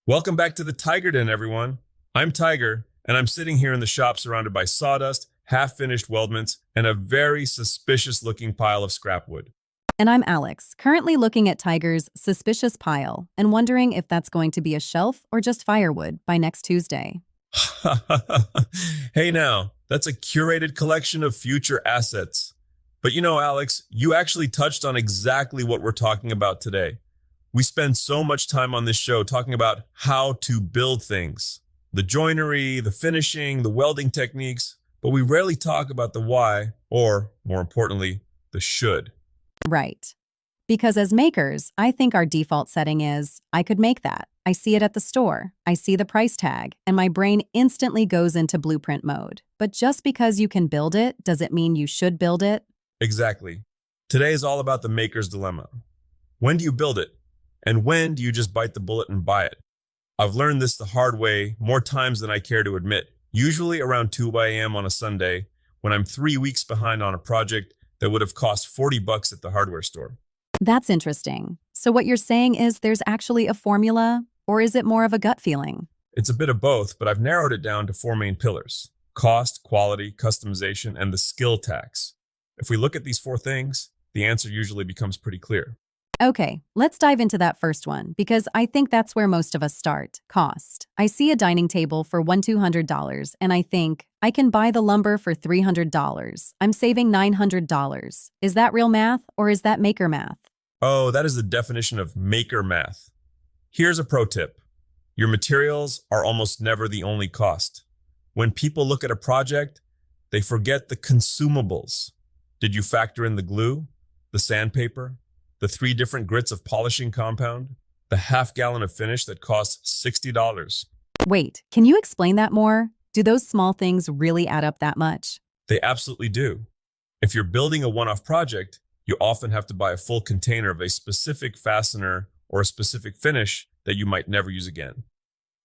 Welcome back to the Tiger Den, everyone. I'm Tiger, and I'm sitting here in the shop surrounded by sawdust, half-finished weldments, and a very suspicious-looking pile of scrap wood. And I'm Alex, currently looking at Tiger's suspicious pile and wondering if that's going to be a shelf or just firewood by next Tuesday. Hey now, that's a curated collection of future assets. But you know, Alex, you actually touched on exactly what we're talking about today. We spend so much time on this show talking about how to build things, the joinery, the finishing, the welding techniques, but we rarely talk about the why, or more importantly, the should. Right. Because as makers, I think our default setting is, I could make that. I see it at the store. I see the price tag, and my brain instantly goes into blueprint mode. But just because you can build it, does it mean you should build it? Exactly. Today is all about the maker's dilemma. When do you build it? And when do you just bite the bullet and buy it? I've learned this the hard way more times than I care to admit, usually around 2 a.m. on a Sunday when I'm 3 weeks behind on a project that would have cost $40 at the hardware store. That's interesting. So what you're saying is there's actually a formula, or is it more of a gut feeling? It's a bit of both, but I've narrowed it down to 4 main pillars: cost, quality, customization, and the skill tax. If we look at these 4 things, the answer usually becomes pretty clear. Okay, let's dive into that first one, because I think that's where most of us start, cost. I see a dining table for $200, and I think, I can buy the lumber for $300. I'm saving $900. Is that real math, or is that maker math? Oh, that is the definition of maker math. Here's a pro tip. Your materials are almost never the only cost. When people look at a project, they forget the consumables. Did you factor in the glue, the sandpaper, the 3 different grits of polishing compound, the half-gallon of finish that costs $60? Wait, can you explain that more? Do those small things really add up that much? They absolutely do. If you're building a one-off project, you often have to buy a full container of a specific fastener or a specific finish that you might never use again.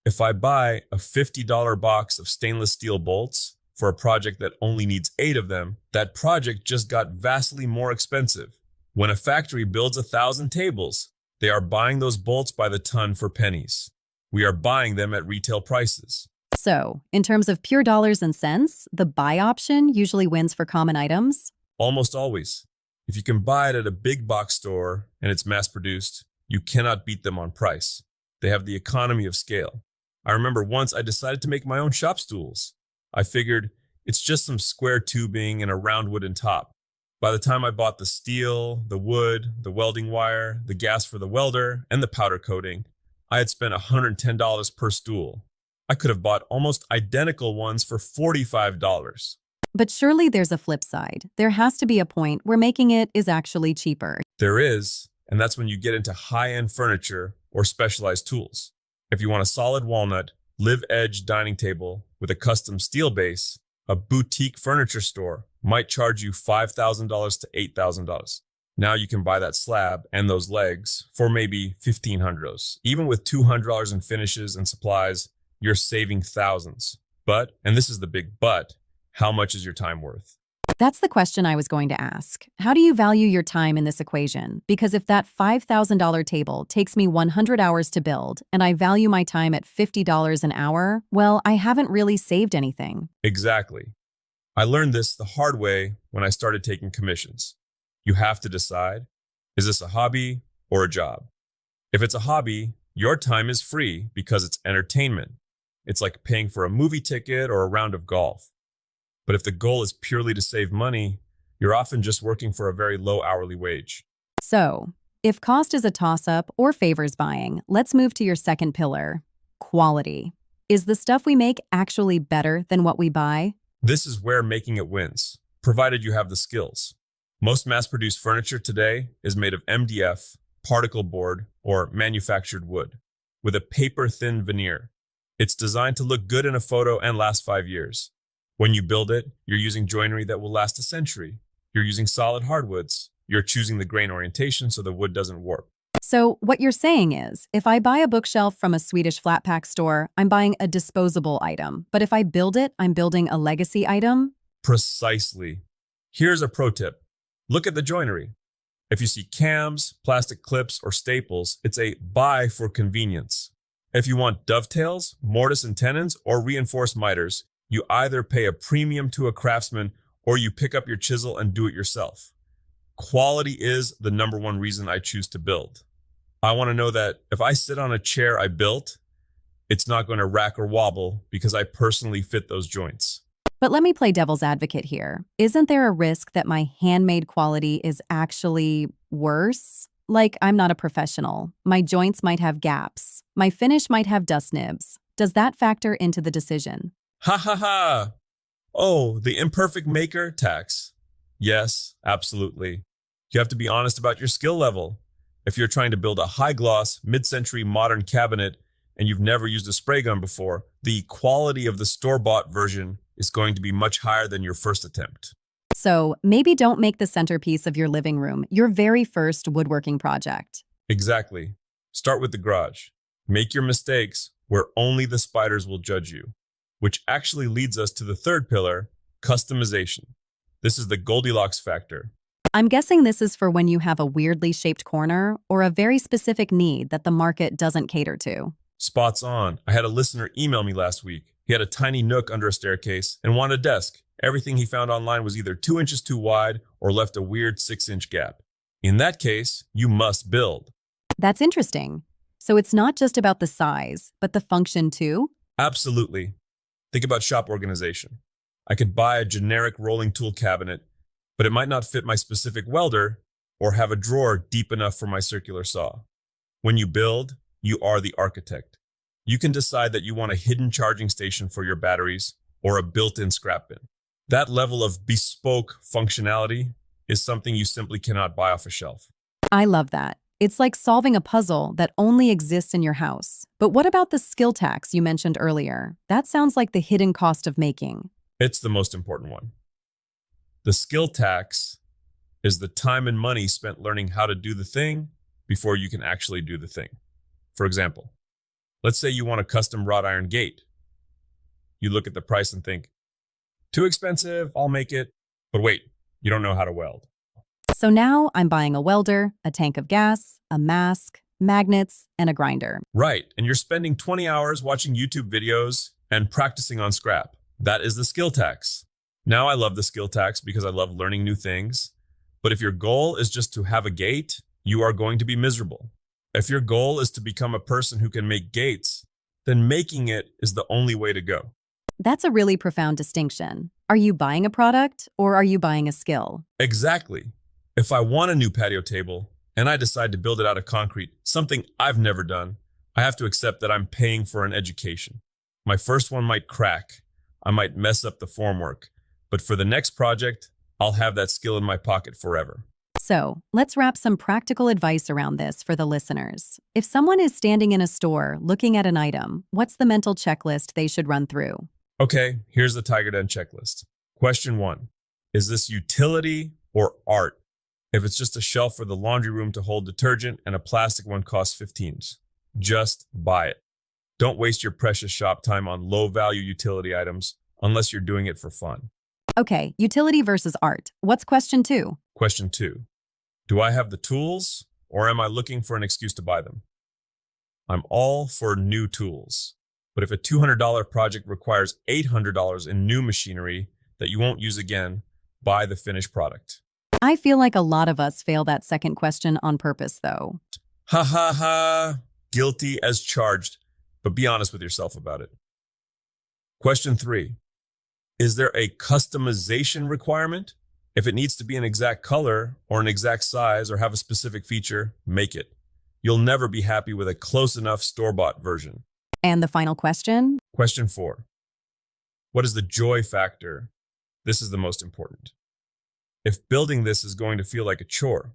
If I buy a $50 box of stainless steel bolts for a project that only needs 8 of them, that project just got vastly more expensive. When a factory builds 1,000 tables, they are buying those bolts by the ton for pennies. We are buying them at retail prices. So, in terms of pure dollars and cents, the buy option usually wins for common items? Almost always. If you can buy it at a big box store and it's mass produced, you cannot beat them on price. They have the economy of scale. I remember once I decided to make my own shop stools. I figured it's just some square tubing and a round wooden top. By the time I bought the steel, the wood, the welding wire, the gas for the welder, and the powder coating, I had spent $110 per stool. I could have bought almost identical ones for $45. But surely there's a flip side. There has to be a point where making it is actually cheaper. There is, and that's when you get into high-end furniture or specialized tools. If you want a solid walnut, live-edge dining table with a custom steel base, a boutique furniture store might charge you $5,000 to $8,000. Now you can buy that slab and those legs for maybe $1,500. Even with $200 in finishes and supplies, you're saving thousands. But, and this is the big but, how much is your time worth? That's the question I was going to ask. How do you value your time in this equation? Because if that $5,000 table takes me 100 hours to build, and I value my time at $50 an hour, well, I haven't really saved anything. Exactly. I learned this the hard way when I started taking commissions. You have to decide, is this a hobby or a job? If it's a hobby, your time is free because it's entertainment. It's like paying for a movie ticket or a round of golf. But if the goal is purely to save money, you're often just working for a very low hourly wage. So, if cost is a toss-up or favors buying, let's move to your second pillar, quality. Is the stuff we make actually better than what we buy? This is where making it wins, provided you have the skills. Most mass-produced furniture today is made of MDF, particle board, or manufactured wood, with a paper-thin veneer. It's designed to look good in a photo and last 5 years. When you build it, you're using joinery that will last a century. You're using solid hardwoods. You're choosing the grain orientation so the wood doesn't warp. So what you're saying is, if I buy a bookshelf from a Swedish flat pack store, I'm buying a disposable item. But if I build it, I'm building a legacy item? Precisely. Here's a pro tip. Look at the joinery. If you see cams, plastic clips, or staples, it's a buy for convenience. If you want dovetails, mortise and tenons, or reinforced miters, you either pay a premium to a craftsman or you pick up your chisel and do it yourself. Quality is the number one reason I choose to build. I want to know that if I sit on a chair I built, it's not going to rack or wobble because I personally fit those joints. But let me play devil's advocate here. Isn't there a risk that my handmade quality is actually worse? Like, I'm not a professional. My joints might have gaps. My finish might have dust nibs. Does that factor into the decision? Ha ha ha! Oh, the imperfect maker tax. Yes, absolutely. You have to be honest about your skill level. If you're trying to build a high-gloss, mid-century modern cabinet and you've never used a spray gun before, the quality of the store-bought version is going to be much higher than your first attempt. So maybe don't make the centerpiece of your living room your very first woodworking project. Exactly. Start with the garage. Make your mistakes where only the spiders will judge you, which actually leads us to the third pillar, customization. This is the Goldilocks factor. I'm guessing this is for when you have a weirdly shaped corner or a very specific need that the market doesn't cater to. Spots on. I had a listener email me last week. He had a tiny nook under a staircase and wanted a desk. Everything he found online was either 2 inches too wide or left a weird 6-inch gap. In that case, you must build. That's interesting. So it's not just about the size, but the function too? Absolutely. Think about shop organization. I could buy a generic rolling tool cabinet, but it might not fit my specific welder or have a drawer deep enough for my circular saw. When you build, you are the architect. You can decide that you want a hidden charging station for your batteries or a built-in scrap bin. That level of bespoke functionality is something you simply cannot buy off a shelf. I love that. It's like solving a puzzle that only exists in your house. But what about the skill tax you mentioned earlier? That sounds like the hidden cost of making. It's the most important one. The skill tax is the time and money spent learning how to do the thing before you can actually do the thing. For example, let's say you want a custom wrought iron gate. You look at the price and think, too expensive, I'll make it. But wait, you don't know how to weld. So now I'm buying a welder, a tank of gas, a mask, magnets, and a grinder. Right, and you're spending 20 hours watching YouTube videos and practicing on scrap. That is the skill tax. Now I love the skill tax because I love learning new things. But if your goal is just to have a gate, you are going to be miserable. If your goal is to become a person who can make gates, then making it is the only way to go. That's a really profound distinction. Are you buying a product or are you buying a skill? Exactly. If I want a new patio table and I decide to build it out of concrete, something I've never done, I have to accept that I'm paying for an education. My first one might crack. I might mess up the formwork. But for the next project, I'll have that skill in my pocket forever. So let's wrap some practical advice around this for the listeners. If someone is standing in a store looking at an item, what's the mental checklist they should run through? Okay, here's the Tiger Den checklist. Question 1. Is this utility or art? If it's just a shelf for the laundry room to hold detergent and a plastic one costs 15s, just buy it. Don't waste your precious shop time on low-value utility items unless you're doing it for fun. Okay, utility versus art. What's question 2? Question 2. Do I have the tools or am I looking for an excuse to buy them? I'm all for new tools. But if a $200 project requires $800 in new machinery that you won't use again, buy the finished product. I feel like a lot of us fail that second question on purpose, though. Ha ha ha, guilty as charged, but be honest with yourself about it. Question 3. Is there a customization requirement? If it needs to be an exact color or an exact size or have a specific feature, make it. You'll never be happy with a close enough store-bought version. And the final question? Question 4. What is the joy factor? This is the most important. If building this is going to feel like a chore,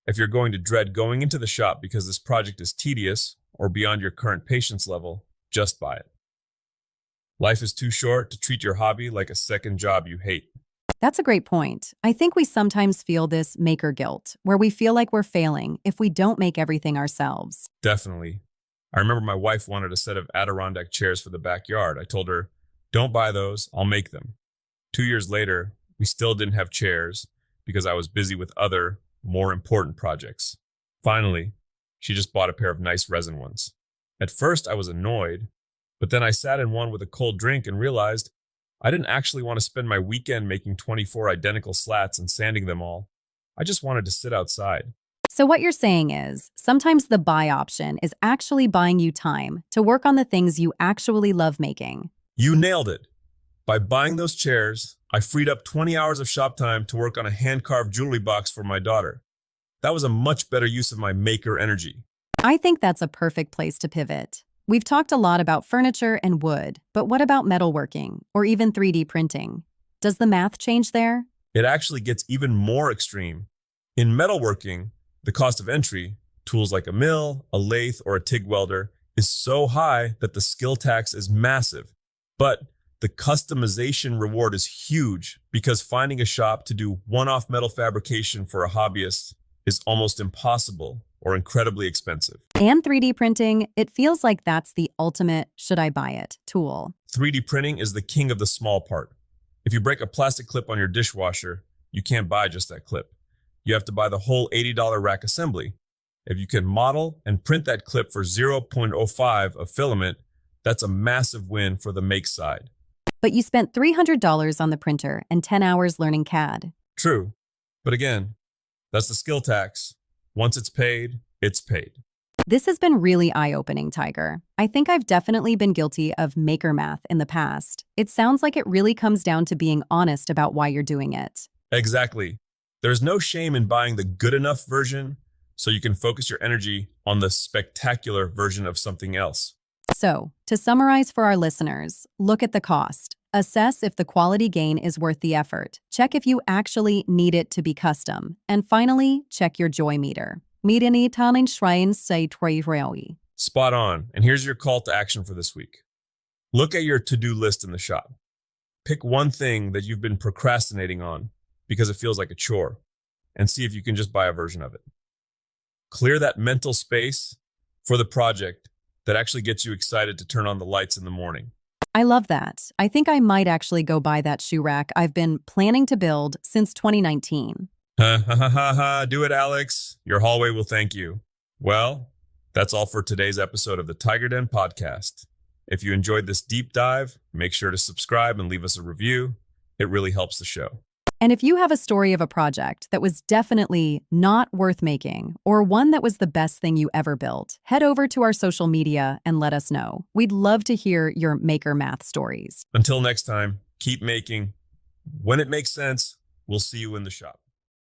if you're going to dread going into the shop because this project is tedious or beyond your current patience level, just buy it. Life is too short to treat your hobby like a second job you hate. That's a great point. I think we sometimes feel this maker guilt, where we feel like we're failing if we don't make everything ourselves. Definitely. I remember my wife wanted a set of Adirondack chairs for the backyard. I told her, don't buy those, I'll make them. 2 years later, we still didn't have chairs because I was busy with other, more important projects. Finally, she just bought a pair of nice resin ones. At first, I was annoyed, but then I sat in one with a cold drink and realized I didn't actually want to spend my weekend making 24 identical slats and sanding them all. I just wanted to sit outside. So, what you're saying is sometimes the buy option is actually buying you time to work on the things you actually love making. You nailed it. By buying those chairs, I freed up 20 hours of shop time to work on a hand-carved jewelry box for my daughter. That was a much better use of my maker energy. I think that's a perfect place to pivot. We've talked a lot about furniture and wood, but what about metalworking or even 3D printing? Does the math change there? It actually gets even more extreme. In metalworking, the cost of entry, tools like a mill, a lathe, or a TIG welder, is so high that the skill tax is massive. But the customization reward is huge because finding a shop to do one-off metal fabrication for a hobbyist is almost impossible or incredibly expensive. And 3D printing, it feels like that's the ultimate should I buy it tool. 3D printing is the king of the small part. If you break a plastic clip on your dishwasher, you can't buy just that clip. You have to buy the whole $80 rack assembly. If you can model and print that clip for 0.05 of filament, that's a massive win for the make side. But you spent $300 on the printer and 10 hours learning CAD. True. But again, that's the skill tax. Once it's paid, it's paid. This has been really eye-opening, Tiger. I think I've definitely been guilty of maker math in the past. It sounds like it really comes down to being honest about why you're doing it. Exactly. There's no shame in buying the good enough version so you can focus your energy on the spectacular version of something else. So, to summarize for our listeners, look at the cost. Assess if the quality gain is worth the effort. Check if you actually need it to be custom. And finally, check your joy meter. Spot on. And here's your call to action for this week. Look at your to-do list in the shop. Pick one thing that you've been procrastinating on because it feels like a chore, and see if you can just buy a version of it. Clear that mental space for the project that actually gets you excited to turn on the lights in the morning. I love that. I think I might actually go buy that shoe rack I've been planning to build since 2019. Ha ha ha ha ha, do it, Alex. Your hallway will thank you. Well, that's all for today's episode of the Tiger Den podcast. If you enjoyed this deep dive, make sure to subscribe and leave us a review. It really helps the show. And if you have a story of a project that was definitely not worth making, or one that was the best thing you ever built, head over to our social media and let us know. We'd love to hear your maker math stories. Until next time, keep making. When it makes sense, we'll see you in the shop.